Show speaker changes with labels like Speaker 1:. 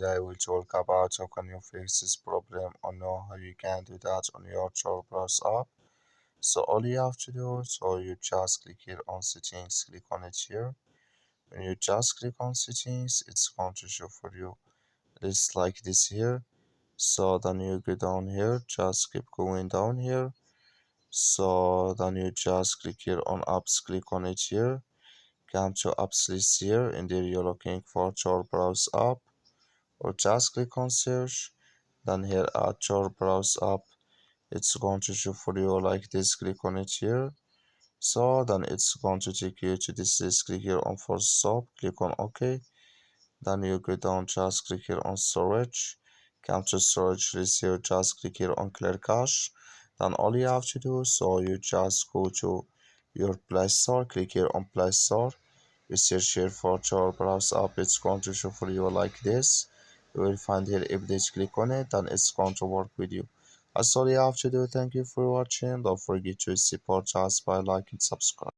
Speaker 1: Today we'll talk about how can you fix this problem or know how you can do that on your Chorus app. So all you have to do, so you just click here on settings, click on it here. When you just click on settings, it's going to show for you this like this here. So then you go down here, just keep going down here. So then you just click here on apps, click on it here. Come to apps list here, and there you're looking for your browse app, or just click on search. Then here at your browse app, it's going to show for you like this. Click on it here. So then it's going to take you to this list. Click here on first stop, click on OK. Then you go down, just click here on storage. Come to storage list here, just click here on clear cache. Then all you have to do, so you just go to your Play Store, click here on Play Store. You search here for your browse app, it's going to show for you like this. You will find here update, click on it, and it's going to work with you. That's all you have to do. Thank you for watching. Don't forget to support us by liking and subscribe.